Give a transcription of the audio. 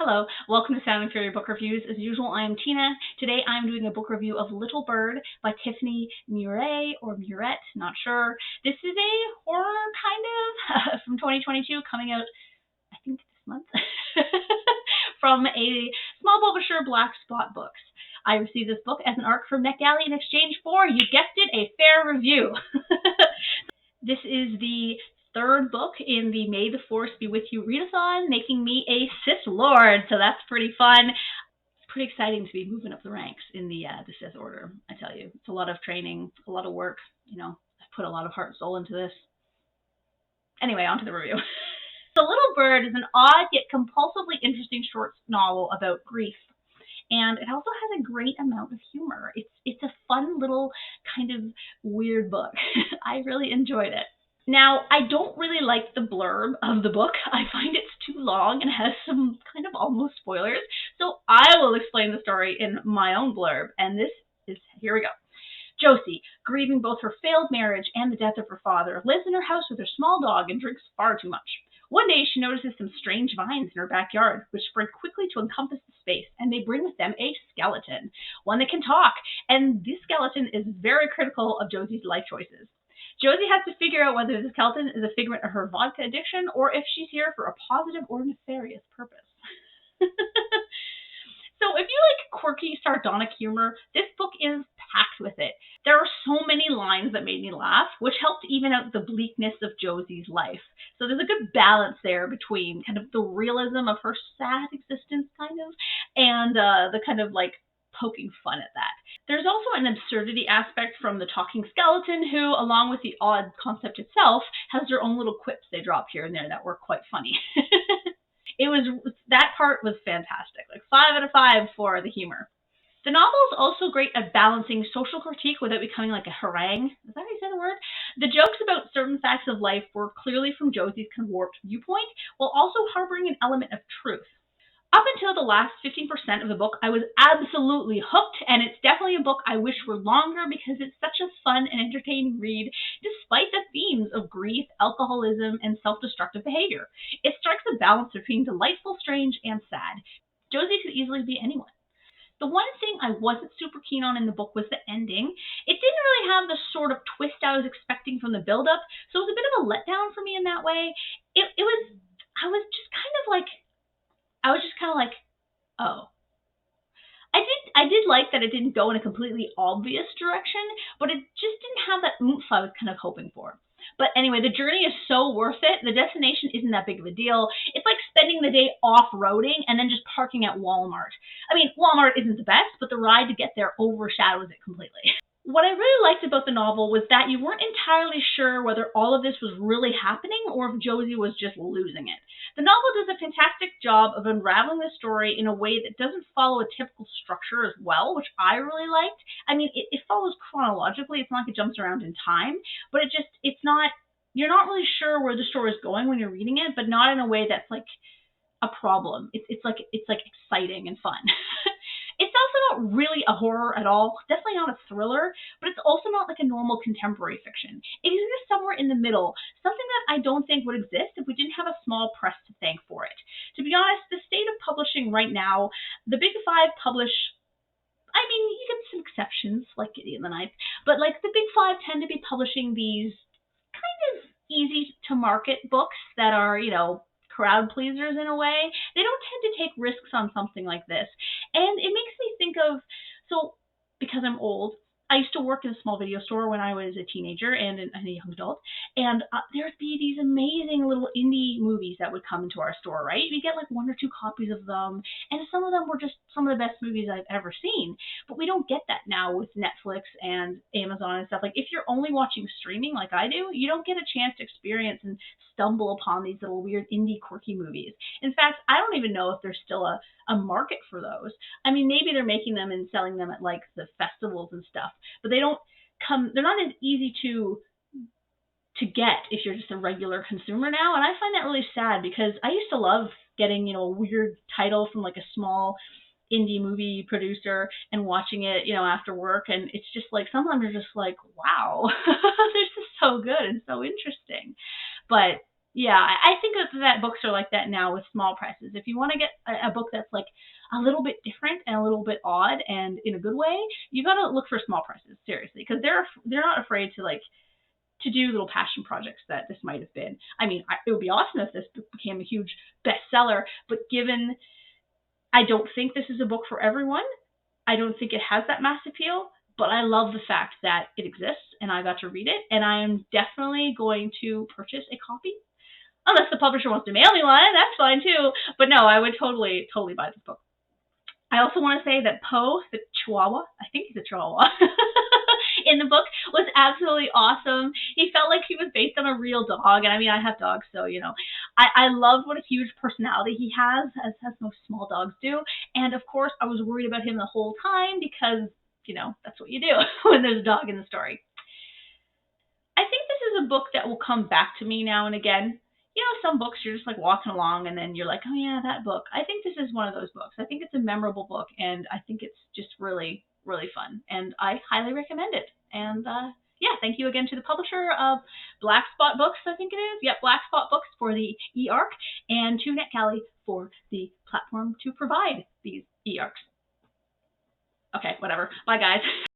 Hello, welcome to Sound and Fury Book Reviews. As usual, I am Tina. Today I'm doing a book review of Little Bird by Tiffany Murette, not sure. This is a horror kind of from 2022 coming out, I think, this month from a small publisher, Black Spot Books. I received this book as an ARC from NetGalley in exchange for, you guessed it, a fair review. This is the third book in the May the Force Be With You readathon, making me a Sith Lord, so that's pretty fun. It's pretty exciting to be moving up the ranks in the Sith Order, I tell you. It's a lot of training, a lot of work, I've put a lot of heart and soul into this. Anyway, on to the review. The Little Bird is an odd yet compulsively interesting short novel about grief. And it also has a great amount of humor. It's a fun little kind of weird book. I really enjoyed it. Now, I don't really like the blurb of the book. I find it's too long and has some kind of almost spoilers. So I will explain the story in my own blurb. And this is, here we go. Josie, grieving both her failed marriage and the death of her father, lives in her house with her small dog and drinks far too much. One day, she notices some strange vines in her backyard, which spread quickly to encompass the space, and they bring with them a skeleton, one that can talk, and this skeleton is very critical of Josie's life choices. Josie has to figure out whether the skeleton is a figment of her vodka addiction or if she's here for a positive or nefarious purpose. So if you like quirky, sardonic humor, this book is packed with it. There are so many lines that made me laugh, which helped even out the bleakness of Josie's life. So there's a good balance there between kind of the realism of her sad existence, kind of, and the kind of like poking fun at that. There's also an absurdity aspect from the talking skeleton who, along with the odd concept itself, has their own little quips they drop here and there that were quite funny. That part was fantastic. Like 5 out of 5 for the humor. The novel is also great at balancing social critique without becoming like a harangue. Is that how you say the word? The jokes about certain facts of life were clearly from Josie's kind of warped viewpoint, while also harboring an element of truth. Up until the last 15% of the book, I was absolutely hooked, and it's definitely a book I wish were longer because it's such a fun and entertaining read, despite the themes of grief, alcoholism, and self-destructive behavior. It strikes a balance between delightful, strange, and sad. Josie could easily be anyone. The one thing I wasn't super keen on in the book was the ending. It didn't really have the sort of twist I was expecting from the build-up, so it was a bit of a letdown for me in that way. I was just kind of like, oh. I did like that it didn't go in a completely obvious direction, but it just didn't have that oomph I was kind of hoping for. But anyway, the journey is so worth it. The destination isn't that big of a deal. It's like spending the day off-roading and then just parking at Walmart. I mean, Walmart isn't the best, but the ride to get there overshadows it completely. What I really liked about the novel was that you weren't entirely sure whether all of this was really happening or if Josie was just losing it. The novel does a fantastic job of unraveling the story in a way that doesn't follow a typical structure as well, which I really liked. I mean, it follows chronologically. It's not like it jumps around in time, but you're not really sure where the story is going when you're reading it, but not in a way that's like a problem. It's like exciting and fun. It's also not really a horror at all, definitely not a thriller, but it's also not like a normal contemporary fiction. It exists somewhere in the middle, something that I don't think would exist if we didn't have a small press to thank for it. To be honest, the state of publishing right now, the big five publish, I mean, you get some exceptions, like Gideon the Ninth, but like the big five tend to be publishing these kind of easy to market books that are, crowd pleasers in a way. They don't tend to take risks on something like this. And it makes me think of, so because I'm old, I used to work in a small video store when I was a teenager and a young adult, and there'd be these amazing little indie movies that would come into our store, right? We get like 1 or 2 copies of them, and some of them were just some of the best movies I've ever seen. But we don't get that now with Netflix and Amazon and stuff. Like if you're only watching streaming like I do, you don't get a chance to experience and stumble upon these little weird indie quirky movies. In fact, I don't even know if there's still a market for those. I mean, maybe they're making them and selling them at like the festivals and stuff, but they're not as easy to get if you're just a regular consumer now. And I find that really sad because I used to love getting, a weird title from like a small indie movie producer and watching it, after work. And it's just like, sometimes you're just like, wow, this is so good and so interesting. But Yeah, I think that books are like that now with small presses. If you want to get a book that's like a little bit different and a little bit odd and in a good way, you gotta look for small presses seriously, because they're not afraid to like to do little passion projects that this might have been. I mean, it would be awesome if this book became a huge bestseller, but given I don't think this is a book for everyone, I don't think it has that mass appeal, but I love the fact that it exists and I got to read it, and I am definitely going to purchase a copy. Unless the publisher wants to mail me one, that's fine too. But no, I would totally, totally buy this book. I also want to say that Poe, the Chihuahua, I think he's a Chihuahua, in the book was absolutely awesome. He felt like he was based on a real dog. And I mean, I have dogs, so, you know, I loved what a huge personality he has, as most small dogs do. And of course, I was worried about him the whole time because, you know, that's what you do when there's a dog in the story. I think this is a book that will come back to me now and again. You know, some books you're just like walking along and then you're like, oh yeah, that book. I think this is one of those books. I think it's a memorable book, and I think it's just really, really fun. And I highly recommend it. And yeah, thank you again to the publisher of Black Spot Books, I think it is. Yep, Black Spot Books for the e-arc, and to NetGalley for the platform to provide these e-arcs. Okay, whatever. Bye, guys.